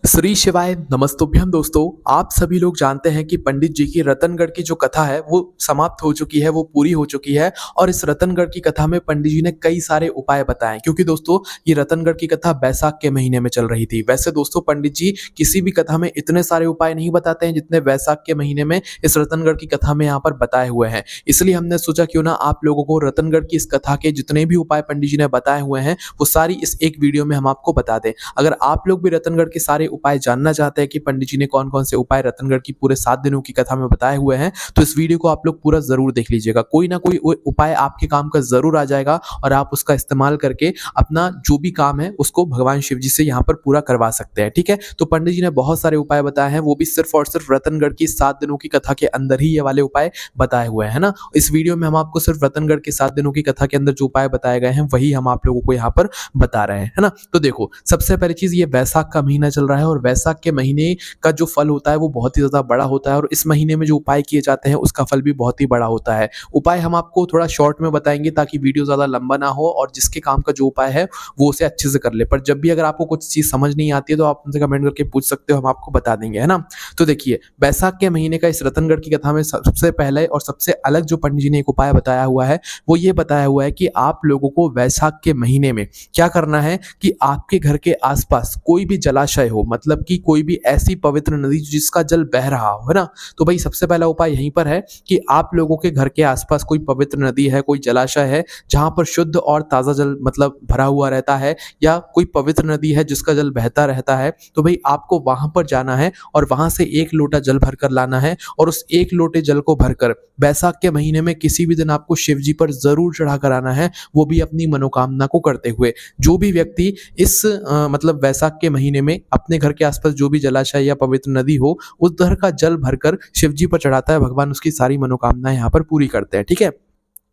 श्री शिवाय नमस्तुभ्यम दोस्तों। आप सभी लोग जानते हैं कि पंडित जी की रतनगढ़ की जो कथा है वो समाप्त हो चुकी है, वो पूरी हो चुकी है। और इस रतनगढ़ की कथा में पंडित जी ने कई सारे उपाय बताए, क्योंकि दोस्तों ये रतनगढ़ की कथा बैसाख के महीने में चल रही थी। वैसे दोस्तों पंडित जी किसी भी कथा में इतने सारे उपाय नहीं बताते हैं जितने बैसाख के महीने में इस रतनगढ़ की कथा में यहाँ पर बताए हुए हैं। इसलिए हमने सोचा क्यों ना आप लोगों को रतनगढ़ की इस कथा के जितने भी उपाय पंडित जी ने बताए हुए हैं वो सारी इस एक वीडियो में हम आपको बता दें। अगर आप लोग भी रतनगढ़ के सारे उपाय जानना चाहते हैं कि पंडित जी ने कौन कौन से उपाय रतनगढ़ की पूरे 7 दिनों की कथा में बताए हुए हैं, तो इस वीडियो को आप लोग पूरा जरूर देख लीजिएगा। कोई ना कोई उपाय आपके काम का जरूर आ जाएगा और आप उसका इस्तेमाल करके अपना जो भी काम है उसको भगवान शिव जी से यहाँ पर पूरा करवा सकते हैं। ठीक है, तो पंडित जी ने बहुत सारे उपाय बताए हैं, वो भी सिर्फ और सिर्फ रतनगढ़ की 7 दिनों की कथा के अंदर ही ये वाले उपाय बताए हुए हैं ना। इस वीडियो में हम आपको सिर्फ रतनगढ़ के 7 दिनों की कथा के अंदर जो उपाय बताए गए हैं वही हम आप लोगों को यहाँ पर बता रहे हैं, है ना। तो देखो, सबसे पहली चीज, ये वैशाख का महीना चल रहा है और वैशाख के महीने का जो फल होता है वो बहुत ही ज्यादा बड़ा होता है और इस महीने में जो उपाय किए जाते हैं उसका फल भी बहुत ही बड़ा होता है। उपाय हम आपको थोड़ा शॉर्ट में बताएंगे ताकि वीडियो ज्यादा लंबा ना हो और जिसके काम का जो उपाय है वो उसे अच्छे से कर ले। पर जब भी अगर आपको कुछ चीज समझ नहीं आती है तो आप हमसे कमेंट करके पूछ सकते हो, हम आपको बता देंगे, है ना। तो देखिए, वैशाख के महीने का इस रतनगढ़ की कथा में सबसे पहले और सबसे अलग जो पंडित जी ने एक उपाय बताया हुआ है वो ये बताया हुआ है कि आप लोगों को वैशाख के महीने में क्या करना है कि आपके घर के आसपास कोई भी जलाशय हो, मतलब कि कोई भी ऐसी पवित्र नदी जिसका जल बह रहा हो, है ना। तो भाई सबसे पहला उपाय यहीं पर है कि आप लोगों के घर के आसपास कोई पवित्र नदी है, कोई जलाशय है जहां पर शुद्ध और ताजा जल मतलब भरा हुआ रहता है, या कोई पवित्र नदी है जिसका जल बहता रहता है, तो भाई आपको वहां पर जाना है और वहां से 1 लोटा जल भरकर लाना है और उस 1 लोटे जल को भरकर बैसाख के महीने में किसी भी दिन आपको शिव जी पर जरूर चढ़ा कर आना है, वो भी अपनी मनोकामना को करते हुए। जो भी व्यक्ति इस मतलब वैशाख के महीने में अपने घर के आसपास जो भी जलाशय या पवित्र नदी हो उधर का जल भरकर शिव जी पर चढ़ाता है, भगवान उसकी सारी मनोकामनाएं यहाँ पर पूरी करते हैं। ठीक है,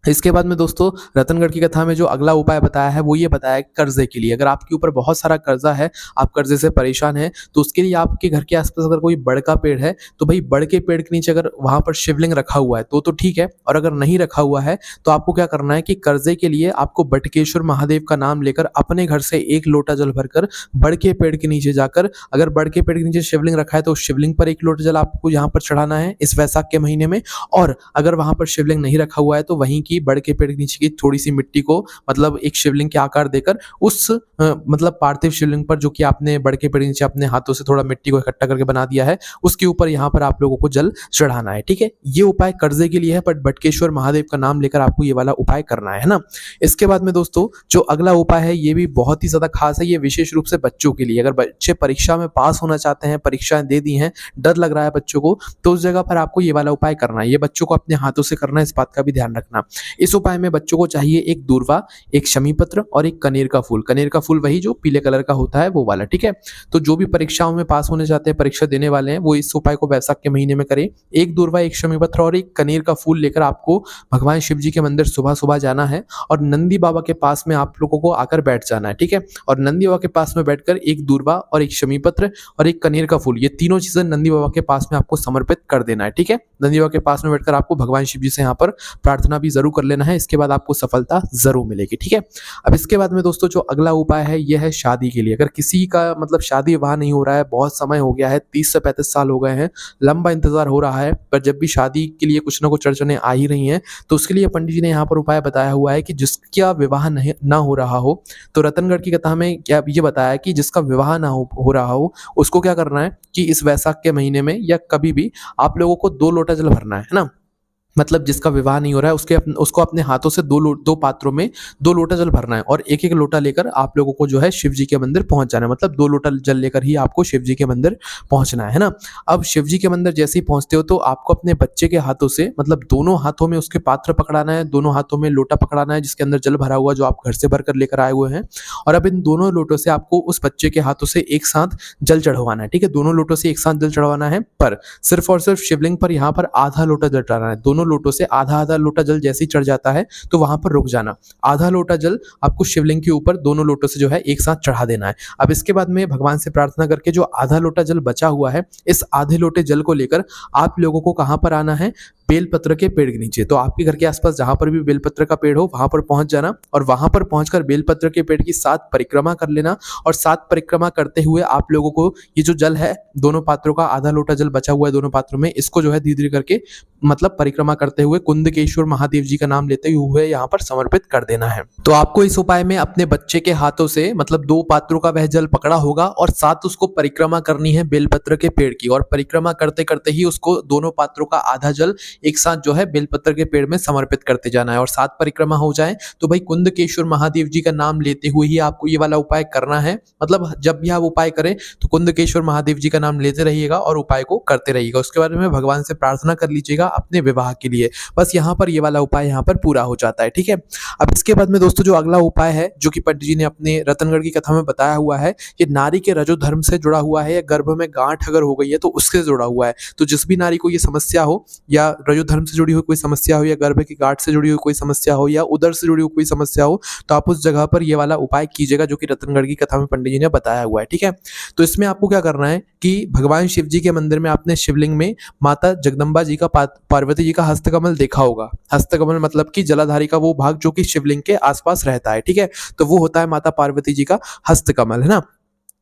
इसके बाद में दोस्तों रतनगढ़ की कथा में जो अगला उपाय बताया है वो ये बताया है कर्जे के लिए। अगर आपके ऊपर बहुत सारा कर्जा है, आप कर्जे से परेशान हैं, तो उसके लिए आपके घर के आसपास अगर कोई बड़ का पेड़ है तो भाई बड़ के पेड़ के नीचे अगर वहां पर शिवलिंग रखा हुआ है तो ठीक है, और अगर नहीं रखा हुआ है तो आपको क्या करना है कि कर्जे के लिए आपको बटकेश्वर महादेव का नाम लेकर अपने घर से 1 लोटा जल भरकर बड़ के पेड़ के नीचे जाकर, अगर बड़ के पेड़ के नीचे शिवलिंग रखा है तो उस शिवलिंग पर 1 लोटा जल आपको यहाँ पर चढ़ाना है इस वैशाख के महीने में। और अगर वहां पर शिवलिंग नहीं रखा हुआ है तो वहीं की बड़ के पेड़ के नीचे की थोड़ी सी मिट्टी को मतलब एक शिवलिंग के आकार देकर उस मतलब पार्थिव शिवलिंग पर, जो कि आपने बड़ के पेड़ के नीचे अपने हाथों से थोड़ा मिट्टी को इकट्ठा करके बना दिया है, उसके ऊपर यहाँ पर आप लोगों को जल चढ़ाना है। ठीक है, ये उपाय कर्जे के लिए है, बट बटकेश्वर महादेव का नाम लेकर आपको ये वाला उपाय करना है ना। इसके बाद में दोस्तों जो अगला उपाय है ये भी बहुत ही ज्यादा खास है, ये विशेष रूप से बच्चों के लिए। अगर बच्चे परीक्षा में पास होना चाहते हैं, परीक्षाएं दे दी हैं, डर लग रहा है बच्चों को, तो उस जगह पर आपको ये वाला उपाय करना है। ये बच्चों को अपने हाथों से करना है, इस बात का भी ध्यान रखना। इस उपाय में बच्चों को चाहिए 1 दूर्वा, 1 शमी पत्र और 1 कनेर का फूल। कनेर का फूल वही जो पीले कलर का होता है वो वाला। ठीक है, तो जो भी परीक्षाओं में पास होने चाहते हैं, परीक्षा देने वाले हैं, वो इस उपाय को वैशाख के महीने में करें। 1 दूर्वा, 1 शमी पत्र और 1 कनेर का फूल लेकर आपको भगवान शिव जी के मंदिर सुबह सुबह जाना है और नंदी बाबा के पास में आप लोगों को आकर बैठ जाना है। ठीक है, और नंदी बाबा के पास में बैठकर 1 दूर्वा और 1 शमी पत्र और 1 कनेर का फूल, ये तीनों चीजें नंदी बाबा के पास में आपको समर्पित कर देना है। ठीक है, नंदी बाबा के पास में बैठकर आपको भगवान शिव जी से यहाँ पर प्रार्थना भी जरूर कर लेना है, इसके बाद आपको सफलता जरूर मिलेगी। ठीक है, अब इसके बाद में दोस्तों जो अगला उपाय है ये है शादी के लिए। अगर किसी का मतलब शादी विवाह नहीं हो रहा है, बहुत समय हो गया है, 30 से 35 साल हो गए हैं, लंबा इंतजार हो रहा है, पर जब भी शादी के लिए कुछ ना कुछ अड़चनें आ ही रही हैं, तो उसके लिए पंडित जी ने यहाँ पर उपाय बताया हुआ है कि जिसका विवाह नहीं ना हो रहा हो, तो रतनगढ़ की कथा में क्या ये बताया कि जिसका विवाह ना हो रहा हो उसको क्या करना है कि इस वैशाख के महीने में या कभी भी आप लोगों को 2 लोटा जल भरना है ना। मतलब जिसका विवाह नहीं हो रहा है उसको अपने हाथों से 2 पात्रों में 2 लोटा जल भरना है और 1-1 लोटा लेकर आप लोगों को जो है शिव जी के मंदिर पहुंच जाना है। मतलब 2 लोटा जल लेकर ही आपको शिव जी के मंदिर पहुंचना है ना। अब शिव जी के मंदिर जैसे ही पहुंचते हो तो आपको अपने बच्चे के हाथों से, मतलब दोनों हाथों में उसके पात्र पकड़ाना है, दोनों हाथों में लोटा पकड़ाना है जिसके अंदर जल भरा हुआ जो आप घर से भरकर लेकर आए हुए हैं, और अब इन दोनों लोटों से आपको उस बच्चे के हाथों से एक साथ जल चढ़वाना है। ठीक है, दोनों लोटों से एक साथ जल चढ़वाना है, पर सिर्फ और सिर्फ शिवलिंग पर यहाँ पर आधा लोटा जल चढ़ाना है। दोनों लोटों से आधा लोटा जल जैसे ही चढ़ जाता है तो वहां पर रुक जाना। आधा लोटा जल आपको शिवलिंग के ऊपर दोनों लोटों से जो है एक साथ चढ़ा देना है। अब इसके बाद में भगवान से प्रार्थना करके जो आधा लोटा जल बचा हुआ है, इस आधे लोटे जल को लेकर आप लोगों को कहां पर आना है, बेलपत्र के पेड़ के नीचे। तो आपके घर के आसपास जहां पर भी बेलपत्र का पेड़ हो वहां पर पहुंच जाना और वहां पर पहुंचकर बेलपत्र के पेड़ की 7 परिक्रमा कर लेना और 7 परिक्रमा करते हुए आप लोगों को ये जो जल है, दोनों पात्रों का आधा लोटा जल बचा हुआ है दोनों पात्रों में, इसको जो है धीरे धीरे करके मतलब परिक्रमा करते हुए कुंदकेश्वर महादेव जी का नाम लेते हुए यहाँ पर समर्पित कर देना है। तो आपको इस उपाय में अपने बच्चे के हाथों से मतलब 2 पात्रों का वह जल पकड़ा होगा और साथ उसको परिक्रमा करनी है बेलपत्र के पेड़ की, और परिक्रमा करते करते ही उसको दोनों पात्रों का आधा जल एक साथ जो है बेलपत्र के पेड़ में समर्पित करते जाना है। और 7 परिक्रमा हो जाए तो भाई कुंदकेश्वर महादेव जी का नाम लेते हुए ही आपको ये वाला उपाय करना है। मतलब जब भी आप उपाय करें तो कुंदकेश्वर महादेव जी का नाम लेते रहिएगा और उपाय को करते रहिएगा। उसके बाद में भगवान से प्रार्थना कर लीजिएगा अपने विवाह के लिए। बस यहाँ पर ये वाला उपाय यहाँ पर पूरा हो जाता है, ठीक है। अब इसके बाद में दोस्तों जो अगला उपाय है जो कि पंडित जी ने अपने रतनगढ़ की कथा में बताया हुआ है, ये नारी के रजो धर्म से जुड़ा हुआ है या गर्भ में गांठ अगर हो गई है तो उससे जुड़ा हुआ है। तो जिस भी नारी को ये समस्या हो या रजो धर्म से जुड़ी हुई कोई समस्या हो या गर्भ की गांठ से जुड़ी हुई कोई समस्या हो या उदर से जुड़ी हुई कोई समस्या हो, तो आप उस जगह पर ये वाला उपाय कीजिएगा जो कि रतनगढ़ की कथा में पंडित जी ने बताया हुआ है, ठीक है। तो इसमें आपको क्या करना है कि भगवान शिव जी के मंदिर में आपने शिवलिंग में माता जगदम्बा जी का पार्वती जी का हस्तकमल देखा होगा। हस्तकमल मतलब कि जलाधारी का वो भाग जो कि शिवलिंग के आसपास रहता है, ठीक है। तो वो होता है माता पार्वती जी का हस्तकमल, है ना।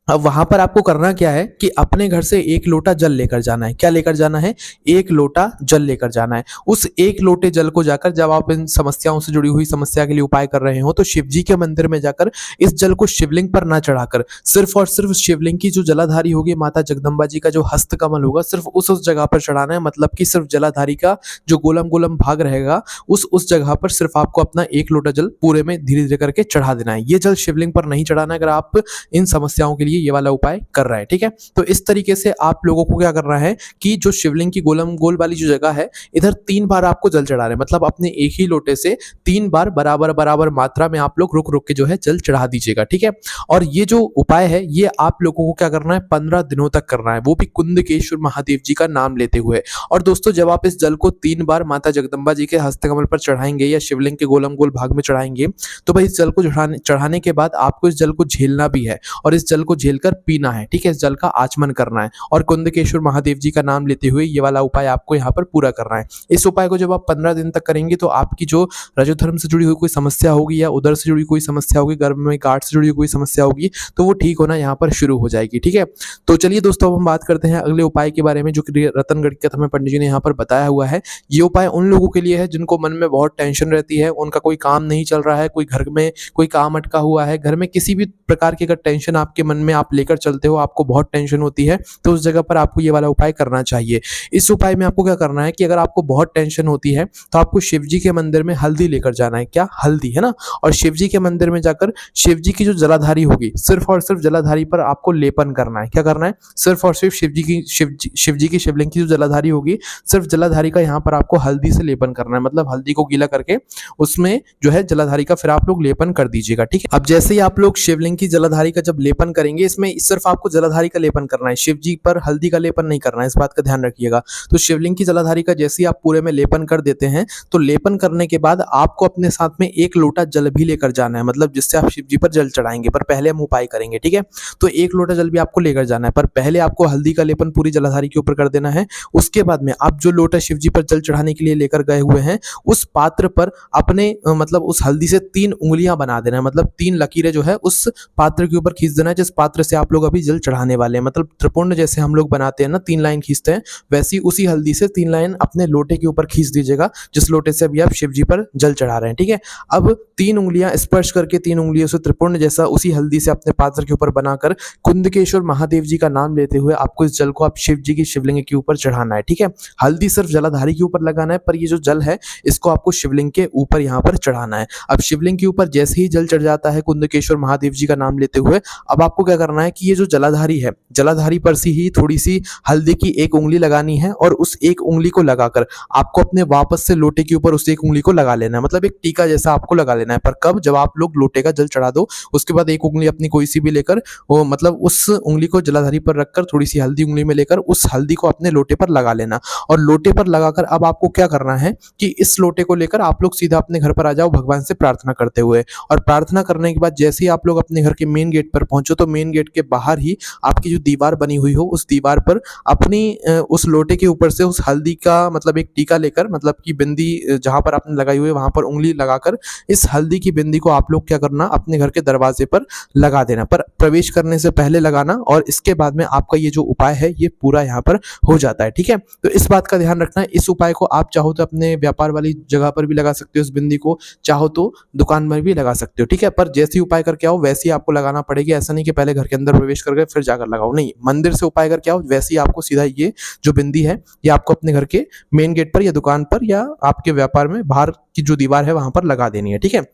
अब वहां पर आपको करना क्या है कि अपने घर से 1 लोटा जल लेकर जाना है। क्या लेकर जाना है? 1 लोटा जल लेकर जाना है। उस 1 लोटे जल को जाकर जब आप इन समस्याओं से जुड़ी हुई समस्या के लिए उपाय कर रहे हो तो शिव जी के मंदिर में जाकर इस जल को शिवलिंग पर ना चढ़ाकर सिर्फ और सिर्फ शिवलिंग की जो जलाधारी होगी माता जगदम्बा जी का जो हस्तकमल होगा सिर्फ उस जगह पर चढ़ाना है। मतलब कि सिर्फ जलाधारी का जो गोलम गोलम भाग रहेगा उस जगह पर सिर्फ आपको अपना 1 लोटा जल पूरे में धीरे धीरे करके चढ़ा देना है। ये जल शिवलिंग पर नहीं चढ़ाना है अगर आप इन समस्याओं के लिए ये वाला उपाय कर रहा है, ठीक है। तो इस तरीके से आप लोगों को क्या करना है कि जो शिवलिंग की गोलम गोल वाली जो जगह है इधर 3 बार आपको जल चढ़ा रहे हैं। मतलब अपने एक ही लोटे से 3 बार बराबर बराबर मात्रा में आप लोग रुक रुक के जो है जल चढ़ा दीजिएगा, ठीक है। और ये जो उपाय है ये आप लोगों को क्या करना है 15 दिनों तक करना है, वो भी कुंदकेश्वर महादेव जी का नाम लेते हुए। और दोस्तों जब आप इस जल को 3 बार माता जगदम्बा जी के हस्तकमल पर चढ़ाएंगे या शिवलिंग के गोलम गोल भाग में चढ़ाएंगे तो भाई इस जल को चढ़ाने के बाद आपको इस जल को झेलना भी है और इस जल को झेलकर पीना है, ठीक है। इस जल का आचमन करना है और कुंदकेश्वर महादेव जी का नाम लेते हुए ये वाला उपाय आपको यहाँ पर पूरा करना है। इस उपाय को जब आप 15 दिन तक करेंगे तो आपकी जो रजो धर्म से जुड़ी हुई कोई समस्या होगी या उदर से जुड़ी कोई समस्या होगी, गर्भ में गांठ से जुड़ी हुई कोई समस्या होगी तो वो ठीक होना यहाँ पर शुरू हो जाएगी, ठीक है। तो चलिए दोस्तों अब हम बात करते हैं अगले उपाय के बारे में जो कि रतनगढ़ की कथा में पंडित जी ने यहाँ पर बताया हुआ है। ये उपाय उन लोगों के लिए है जिनको मन में बहुत टेंशन रहती है, उनका कोई काम नहीं चल रहा है, कोई घर में कोई काम अटका हुआ है, घर में किसी भी प्रकार की अगर टेंशन आपके मन में आप लेकर चलते हो, आपको बहुत टेंशन होती है तो उस जगह पर आपको ये वाला उपाय करना चाहिए। इस उपाय में आपको क्या करना है कि अगर आपको बहुत टेंशन होती है तो आपको शिव जी के मंदिर में हल्दी लेकर जाना है। क्या? हल्दी, है ना। और शिव जी के मंदिर में जाकर शिव जी की जो जलाधारी होगी सिर्फ और सिर्फ जलाधारी पर आपको लेपन करना है। क्या करना है? सिर्फ और सिर्फ शिव जी की शिवलिंग की जो जलाधारी होगी सिर्फ जलाधारी का यहाँ पर आपको हल्दी से लेपन करना है। मतलब हल्दी को गीला करके उसमें जो है जलाधारी का फिर आप लोग लेपन कर दीजिएगा, ठीक है। अब जैसे ही आप लोग शिवलिंग की जलाधारी का जब लेपन करेंगे, इसमें सिर्फ आपको जलाधारी का लेपन करना है, शिव जी पर हल्दी का लेपन नहीं करना है, इस बात का ध्यान रखिएगा। तो शिवलिंग की जलाधारी का जैसे ही आप पूरे में लेपन कर देते हैं तो लेपन करने के बाद आपको अपने साथ में 1 लोटा जल भी लेकर जाना है। मतलब जिससे आप शिव जी पर जल चढ़ाएंगे, पर पहले हम उपाय करेंगे, ठीक है। तो 1 लोटा जल भी आपको लेकर जाना है, पर पहले आपको हल्दी का लेपन पूरी जलाधारी के ऊपर कर देना है। उसके बाद में आप जो लोटा शिव जी पर जल चढ़ाने के लिए लेकर गए हुए हैं उस पात्र पर अपने मतलब उस हल्दी से 3 उंगलियां बना देना है। मतलब 3 लकीरें जो है उस पात्र के ऊपर खींच देना है जिस पात्र से आप लोग अभी जल चढ़ाने वाले हैं। मतलब त्रिपुंड जैसे हम लोग बनाते हैं ना, 3 लाइन खींचते हैं, वैसी उसी हल्दी से 3 लाइन अपने लोटे के ऊपर खींच दीजिएगा जिस लोटे से अभी आप शिव जी पर जल चढ़ा रहे हैं, ठीक है। अब 3 उंगलियां स्पर्श करके 3 उंगलियों से त्रिपुंड जैसा उसी हल्दी से अपने पात्र के ऊपर बनाकर कुंदकेश्वर महादेव जी का नाम लेते हुए आपको इस जल को आप शिव जी की शिवलिंग के ऊपर चढ़ाना है, ठीक है। हल्दी सिर्फ जलाधारी के ऊपर लगाना है, पर ये जो जल है इसको आपको शिवलिंग के ऊपर यहाँ पर चढ़ाना है। अब शिवलिंग के ऊपर जैसे ही जल चढ़ जाता है कुंदकेश्वर महादेव जी का नाम लेते हुए, अब आपको क्या करना है कि ये जो जलाधारी है, जलाधारी पर से ही थोड़ी सी हल्दी की 1 उंगली लगानी है और उस 1 उंगली को लगाकर आपको अपने वापस से लोटे के ऊपर उस 1 उंगली को लगा लेना है। मतलब एक टीका जैसा आपको लगा लेना है। पर कब? जब आप लोग लोटे का जल चढ़ा दो उसके बाद 1 उंगली अपनी कोई सी भी लेकर वो मतलब उस उंगली को जलाधारी पर रखकर थोड़ी सी हल्दी उंगली में लेकर उस हल्दी को अपने लोटे पर लगा लेना। और लोटे पर लगाकर अब आपको क्या करना है कि इस लोटे को लेकर आप लोग सीधा अपने घर पर आ जाओ भगवान से प्रार्थना करते हुए। और प्रार्थना करने के बाद जैसे ही आप लोग अपने घर के मेन गेट पर पहुंचो तो मेन मेन गेट के बाहर ही आपकी जो दीवार बनी हुई हो उस दीवार पर अपनी उस लोटे के ऊपर से उस हल्दी का मतलब एक टीका लेकर, मतलब कि बिंदी जहां पर आपने लगाई हुई है वहां पर उंगली लगाकर इस हल्दी की बिंदी को आप लोग क्या करना, अपने घर के दरवाजे पर लगा देना, पर प्रवेश करने से पहले लगाना, और इसके बाद में आपका ये जो उपाय है ये पूरा यहाँ पर हो जाता है। ठीक है, तो इस बात का ध्यान रखना है। इस उपाय को आप चाहो तो अपने व्यापार वाली जगह पर भी लगा सकते हो इस बिंदी को, चाहो तो दुकान में भी लगा सकते हो। ठीक है, पर जैसे ही उपाय करके आओ वैसे ही आपको लगाना पड़ेगी। ऐसा नहीं कि पहले घर के अंदर प्रवेश कर गए फिर जाकर लगाओ, नहीं, मंदिर से उपाय करके आओ वैसे ही आपको सीधा ये जो बिंदी है ये आपको अपने घर के मेन गेट पर या दुकान पर या आपके व्यापार में बाहर की जो दीवार है वहां पर लगा देनी है। ठीक है,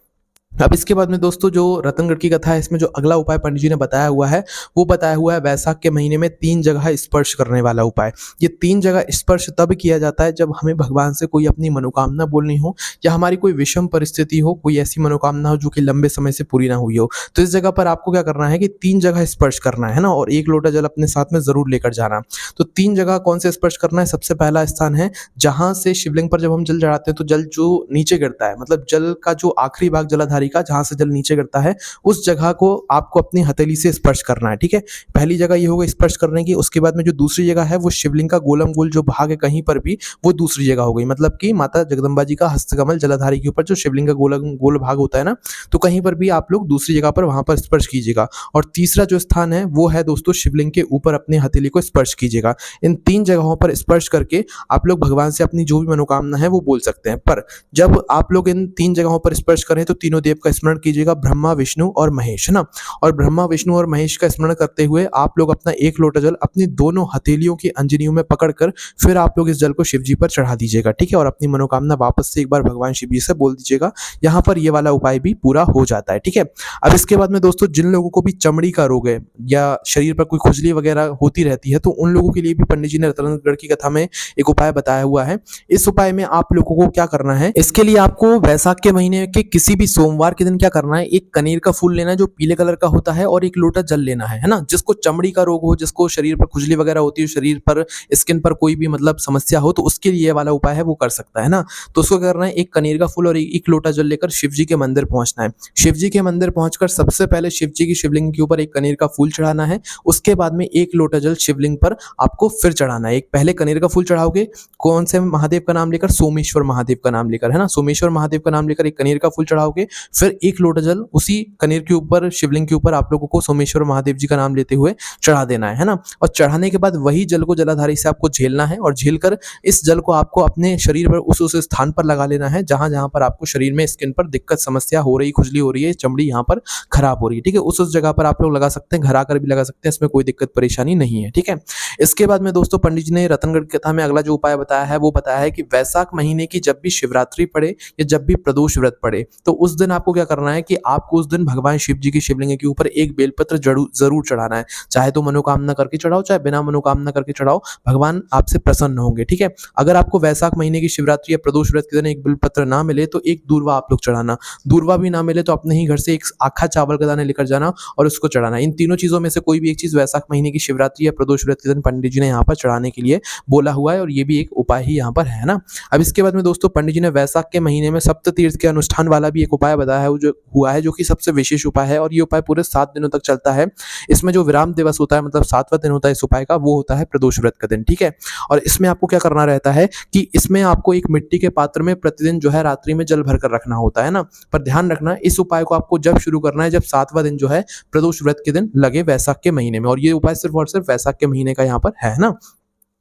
अब इसके बाद में दोस्तों जो रतनगढ़ की कथा है इसमें जो अगला उपाय पंडित जी ने बताया हुआ है वो बताया हुआ है वैशाख के महीने में 3 जगह स्पर्श करने वाला उपाय। ये 3 जगह स्पर्श तब किया जाता है जब हमें भगवान से कोई अपनी मनोकामना बोलनी हो या हमारी कोई विषम परिस्थिति हो, कोई ऐसी मनोकामना हो जो कि लंबे समय से पूरी ना हुई हो। तो इस जगह पर आपको क्या करना है कि 3 जगह स्पर्श करना है ना, और 1 लोटा जल अपने साथ में जरूर लेकर जाना। तो 3 जगह कौन से स्पर्श करना है? सबसे पहला स्थान है जहां से शिवलिंग पर जब हम जल चढ़ाते हैं तो जल जो नीचे गिरता है, मतलब जल का जो आखिरी भाग जलाधारी का जहां से जल नीचे गिरता है उस जगह को आपको अपनी हथेली से स्पर्श करना है। ठीक है, पहली जगह ये होगा स्पर्श करने की। उसके बाद में जो दूसरी जगह है वो शिवलिंग का गोलम गोल जो भाग है कहीं पर भी, वो दूसरी जगह हो गई, मतलब कि माता जगदम्बा जी का हस्तकमल जलाधारी के ऊपर जो शिवलिंग का गोल भाग होता है ना, तो कहीं पर भी आप लोग दूसरी जगह पर वहां पर स्पर्श कीजिएगा। और तीसरा जो स्थान है वो है दोस्तों शिवलिंग के ऊपर अपनी हथेली को स्पर्श कीजिएगा। इन 3 जगहों पर स्पर्श करके आप लोग भगवान से अपनी जो भी मनोकामना है वो बोल सकते हैं। पर जब आप लोग इन 3 जगहों पर स्पर्श करें तो तीनों देव का स्मरण कीजिएगा, ब्रह्मा विष्णु और महेश, है ना। और ब्रह्मा विष्णु और महेश का स्मरण करते हुए आप लोग अपना 1 लोटा जल अपनी दोनों हथेलियों की अंजनियों में पकड़कर फिर आप लोग इस जल को शिव जी पर चढ़ा दीजिएगा। ठीक है, और अपनी मनोकामना वापस से एक बार भगवान शिव जी से बोल दीजिएगा। यहाँ पर ये वाला उपाय भी पूरा हो जाता है। ठीक है, अब इसके बाद में दोस्तों जिन लोगों को भी चमड़ी का रोग है या शरीर पर कोई खुजली वगैरह होती रहती है तो उन लोगों के लिए भी पंडित जी ने रतनगढ़ की कथा में एक उपाय बताया हुआ है। इस उपाय में आप लोगों को क्या करना है, इसके लिए आपको वैशाख के महीने के किसी भी सोमवार के दिन क्या करना है, एक कनेर का फूल लेना है जो पीले कलर का होता है और 1 लोटा जल लेना है ना। जिसको चमड़ी का रोग हो, जिसको शरीर पर खुजली वगैरह होती है, शरीर पर स्किन पर कोई भी मतलब समस्या हो, तो उसके लिए ये वाला उपाय है वो कर सकता है ना। तो उसको क्या करना है, एक कनेर का फूल और 1 लोटा जल लेकर शिव जी के मंदिर पहुंचना है। शिव जी के मंदिर पहुंचकर सबसे पहले शिव जी की शिवलिंग के ऊपर एक कनेर का फूल चढ़ाना है। उसके बाद में 1 लोटा जल शिवलिंग पर आपको फिर चढ़ाना है। एक पहले कनेर का फूल चढ़ाओगे, कौन से महादेव का नाम लेकर, सोमेश्वर महादेव का नाम लेकर, है ना, सोमेश्वर महादेव का नाम लेकर एक कनेर का फूल चढ़ाओगे। फिर 1 लोटा जल उसी कनेर के ऊपर शिवलिंग के ऊपर आप लोगों को सोमेश्वर महादेव जी का नाम लेते हुए चढ़ा देना है ना। और चढ़ाने के बाद वही जल को जलाधारी से आपको झेलना है और झेलकर इस जल को आपको अपने शरीर पर उस स्थान पर लगा लेना है जहां जहां पर आपको शरीर में स्किन पर दिक्कत समस्या हो रही, खुजली हो रही है, चमड़ी यहाँ पर खराब हो रही है। ठीक है, उस जगह पर आप लोग लगा सकते हैं, घर आकर भी लगा सकते हैं, इसमें कोई दिक्कत परेशानी नहीं है। ठीक है, इसके बाद में दोस्तों पंडित जी ने रतनगढ़ की कथा में अगला जो उपाय बताया है वो बताया है कि वैशाख महीने की जब भी शिवरात्रि पड़े या जब भी प्रदोष व्रत पड़े तो उस दिन आपको क्या करना है कि आपको उस दिन भगवान शिव जी की शिवलिंग के ऊपर एक बेलपत्र जरूर चढ़ाना है। चाहे तो मनोकामना करके चढ़ाओ, चाहे बिना मनोकामना करके चढ़ाओ, भगवान आपसे प्रसन्न होंगे। ठीक है, अगर आपको वैशाख महीने की शिवरात्रि या प्रदोष व्रत के दिन एक बेलपत्र ना मिले तो एक दूर्वा आप लोग चढ़ाना। दूर्वा भी ना मिले तो अपने ही घर से एक आखा चावल का दाना लेकर जाना और उसको चढ़ाना। इन तीनों चीजों में से कोई भी एक चीज वैशाख महीने की शिवरात्रि या प्रदोष व्रत के दिन पंडित जी ने यहाँ पर चढ़ाने के लिए बोला हुआ है और ये भी एक उपाय ही यहाँ पर है ना। अब इसके बाद में दोस्तों पंडित जी ने वैशाख के महीने में सप्त तीर्थ के अनुष्ठान वाला भी एक उपाय बताया है जो हुआ है, जो कि सबसे विशेष उपाय है और ये उपाय पूरे 7 दिनों तक चलता है। इसमें जो विराम दिवस होता है, मतलब 7वां दिन होता है इस उपाय का, वो होता है प्रदोष व्रत का दिन। ठीक है, और इसमें आपको क्या करना रहता है कि इसमें आपको एक मिट्टी के पात्र में प्रतिदिन जो है रात्रि में जल भरकर रखना होता है ना। पर ध्यान रखना इस उपाय को आपको जब शुरू करना है जब 7वां दिन जो है प्रदोष व्रत के दिन लगे वैशाख के महीने में, और ये उपाय सिर्फ और सिर्फ वैशाख के महीने का यहाँ पर है ना।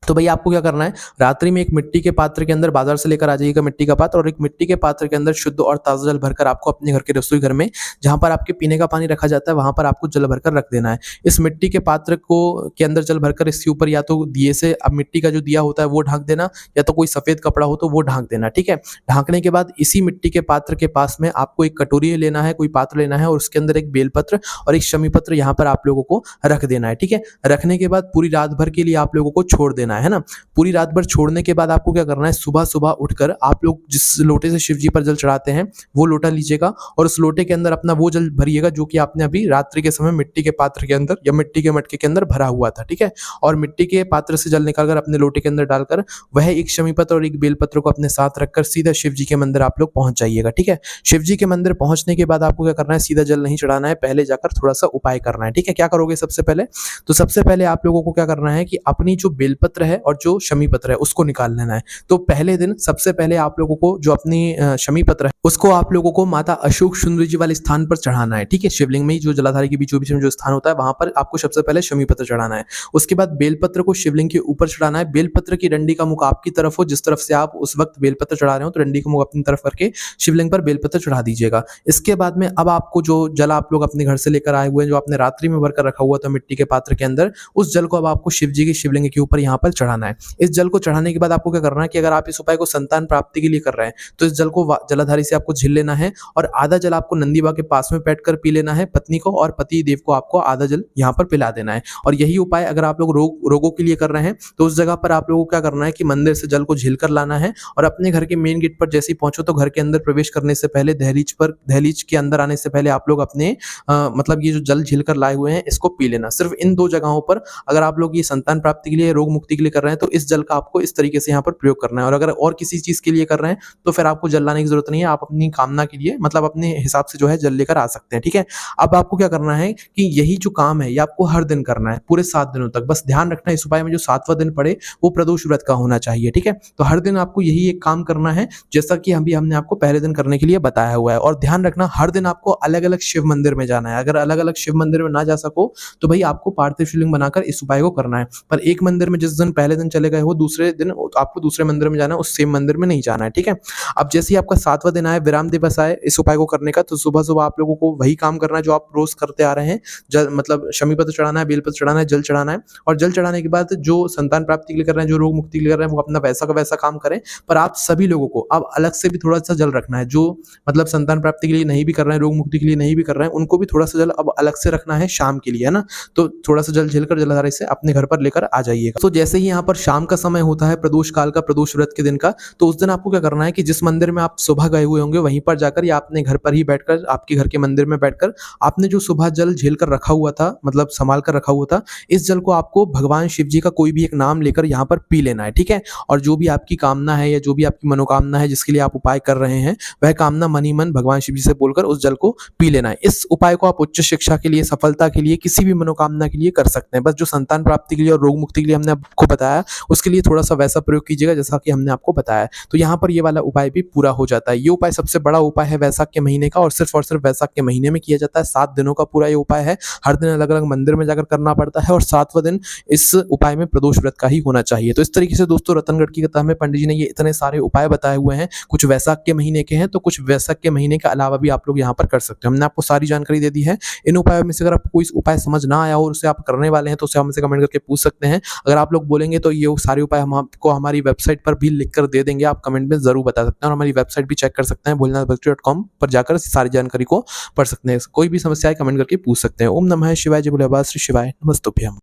तो भैया आपको क्या करना है, रात्रि में एक मिट्टी के पात्र के अंदर बाजार से लेकर आ जाइएगा मिट्टी का पात्र, और एक मिट्टी के पात्र के अंदर शुद्ध और ताजा जल भरकर आपको अपने घर के रसोई घर में जहां पर आपके पीने का पानी रखा जाता है वहां पर आपको जल भरकर रख देना है। इस मिट्टी के पात्र को के अंदर जल भरकर इसके ऊपर या तो दिए से, अब मिट्टी का जो दिया होता है वो ढांक देना, या तो कोई सफेद कपड़ा हो तो वो ढांक देना। ठीक है, ढांकने के बाद इसी मिट्टी के पात्र के पास में आपको एक कटोरी लेना है, कोई पात्र लेना है और उसके अंदर एक बेलपत्र और एक शमी पत्र यहाँ पर आप लोगों को रख देना है। ठीक है, रखने के बाद पूरी रात भर के लिए आप लोगों को छोड़ देना लेना है ना। पूरी रात भर छोड़ने के बाद आपको क्या करना है, सुबह-सुबह उठकर आप लोग जिस लोटे से शिव जी पर जल चढ़ाते हैं, वो लोटा लीजिएगा और उस लोटे के अंदर अपना वो जल भरिएगा जो कि आपने अभी रात्रि के समय मिट्टी के पात्र के अंदर या मिट्टी के मटके के अंदर भरा हुआ था, ठीक है? और मिट्टी के पात्र से जल निकालकर अपने लोटे के अंदर डालकर वह एक शमी पत्र और एक बेल पत्र को अपने साथ रखकर सीधा शिव जी के मंदिर आप लोग पहुँच जाइएगा, ठीक है? शिव जी के मंदिर पहुँचने के बाद आपको क्या करना है, सीधा जल नहीं चढ़ाना है, पहले जाकर थोड़ा-सा उपाय करना है, ठीक है? क्या करोगे सबसे पहले? तो सबसे पहले आप लोगों को क्या करना है कि अपनी जो बेलपत्र है और जो शमी पत्र है उसको निकाल लेना है। तो पहले दिन सबसे पहले आप लोगों को जो अपनी शमी पत्र है उसको आप लोगों को माता अशोक सुंदरी जी वाले स्थान पर चढ़ाना है, ठीक है? शिवलिंग में ही जो जलाधारी के बीचों बीच में जो स्थान होता है वहां पर आपको सबसे पहले शमी पत्र चढ़ाना है। उसके बाद बेलपत्र को शिवलिंग के ऊपर चढ़ाना है। बेलपत्र की डंडी का मुख आपकी तरफ हो, जिस तरफ से आप उस वक्त बेलपत्र चढ़ा रहे हो तो डंडी का मुख अपनी तरफ करके शिवलिंग पर बेलपत्र चढ़ा दीजिएगा। इसके बाद में अब आपको जो जल आप लोग अपने घर से लेकर आए हुए हैं, जो आपने रात्रि में भरकर रखा हुआ था मिट्टी के पात्र के अंदर, उस जल को अब आपको शिव जी की शिवलिंग के ऊपर यहाँ पर चढ़ाना है। इस जल को चढ़ाने के बाद आपको क्या करना है कि अगर आप इस उपाय को संतान प्राप्ति के लिए कर रहे हैं तो इस जल को जलाधारी से आपको झील लेना है और आधा जल आपको नंदीबा के पास में बैठकर पी लेना है पत्नी को, और पति देव को आपको आधा जल यहाँ पर पिला देना है। और यही उपाय अगर आप लोग रोगों के लिए कर रहे हैं तो उस जगह पर आप लोगों को क्या करना है कि मंदिर से जल को झील कर लाना है और अपने घर के मेन गेट पर जैसे ही पहुंचो तो घर के अंदर प्रवेश करने से पहले दहलीज के अंदर आने से पहले आप लोग अपने मतलब ये जो जल झील कर लाए हुए हैं इसको पी लेना। सिर्फ इन 2 जगहों पर अगर आप लोग ये संतान प्राप्ति के लिए, रोग मुक्ति के लिए कर रहे हैं तो इस जल का आपको इस तरीके से यहाँ पर प्रयोग करना है। और अगर और किसी चीज के लिए कर रहे हैं तो फिर आपको जल लाने की जरूरत नहीं है, आप अपनी कामना के लिए मतलब अपने हिसाब से जो है जल लेकर आ सकते हैं, ठीक है? अब आपको क्या करना है कि यही जो काम है ये आपको हर दिन करना है, पूरे 7 दिनों तक। बस ध्यान रखना इस उपाय में जो 7वां दिन पड़े वो प्रदोष व्रत का होना चाहिए, ठीक है? तो हर दिन आपको यही एक काम करना है जैसा कि अभी हमने आपको पहले दिन करने के लिए बताया हुआ है। और ध्यान रखना हर दिन आपको अलग-अलग शिव मंदिर में जाना है। अगर अलग-अलग शिव मंदिर में ना जा सको तो भाई आपको पार्थिव शिवलिंग बनाकर इस उपाय को करना है। पर एक मंदिर में जिस दिन पहले दिन चले गए हो, दूसरे दिन आपको दूसरे मंदिर में जाना है, उस सेम मंदिर में नहीं जाना है, ठीक है? अब जैसे ही आपका 7वां दिन आए, विराम दिवस आए इस उपाय को करने का, तो सुबह-सुबह आप लोगों को वही काम करना है जो आप रोज करते आ रहे हैं। मतलब शमी पत्र चढ़ाना है, बेलपत्र चढ़ाना है, जल चढ़ाना है और जल चढ़ाने के बाद जो संतान प्राप्ति के लिए कर रहे हैं, जो रोग मुक्ति के लिए कर रहे हैं, वो अपना वैसा का वैसा काम करें। पर आप सभी लोगों को अब अलग से भी थोड़ा-सा जल रखना है। जो मतलब संतान प्राप्ति के लिए नहीं भी कर रहे हैं, रोग मुक्ति के लिए नहीं भी कर रहे हैं, उनको भी थोड़ा-सा जल अब अलग से रखना है शाम के लिए, है ना? तो थोड़ा-सा जल झेलकर जलाधारी से अपने घर पर लेकर आ जाइएगा। तो जैसे ही यहाँ पर शाम का समय होता है प्रदोष काल का, प्रदोष व्रत के दिन का, तो उस दिन आपको क्या करना है कि जिस मंदिर में आप सुबह गए हुए होंगे वहीं पर जाकर या अपने घर पर ही बैठकर, आपके घर के मंदिर में बैठकर आपने जो सुबह जल झेल कर रखा हुआ था, मतलब संभाल कर रखा हुआ था, इस जल को आपको भगवान शिव जी का कोई भी एक नाम लेकर यहाँ पर पी लेना है, ठीक है? और जो भी आपकी कामना है या जो भी आपकी मनोकामना है जिसके लिए आप उपाय कर रहे हैं, वह कामना मन ही मन भगवान शिव जी से बोलकर उस जल को पी लेना है। इस उपाय को आप उच्च शिक्षा के लिए, सफलता के लिए, किसी भी मनोकामना के लिए कर सकते हैं। बस जो संतान प्राप्ति के लिए और रोग मुक्ति के लिए हमने आपको बताया उसके लिए थोड़ा सा वैसा प्रयोग कीजिएगा जैसा कि हमने आपको बताया। तो यहाँ पर ये वाला उपाय भी पूरा हो जाता है। ये उपाय सबसे बड़ा उपाय है वैशाख के महीने का और सिर्फ वैशाख के महीने में किया जाता है। 7 दिनों का पूरा ये उपाय है। हर दिन अलग अलग मंदिर में जाकर करना पड़ता है और 7वां दिन इस उपाय में प्रदोष व्रत का ही होना चाहिए। तो इस तरीके से दोस्तों रतनगढ़ की कथा में पंडित जी ने ये इतने सारे उपाय बताए हुए हैं। कुछ वैशाख के महीने के हैं तो कुछ वैशाख के महीने के अलावा भी आप लोग यहाँ पर कर सकते हो। हमने आपको सारी जानकारी दे दी है। इन उपायों में से अगर आपको कोई उपाय समझ ना आया और उसे आप करने वाले हैं तो उसे हमसे कमेंट करके पूछ सकते हैं। अगर आप लोग बोलेंगे तो ये सारे उपाय हम आपको हमारी वेबसाइट पर भी लिख कर दे देंगे। आप कमेंट में जरूर बता सकते हैं और हमारी वेबसाइट भी चेक कर सकते हैं भोलेनाथभक्ति.com पर जाकर सारी जानकारी को पढ़ सकते हैं। कोई भी समस्या है कमेंट करके पूछ सकते हैं। ओम नमः शिवाय, जय भोले बाबा, श्री शिवाय, नमस्तुभ्यम।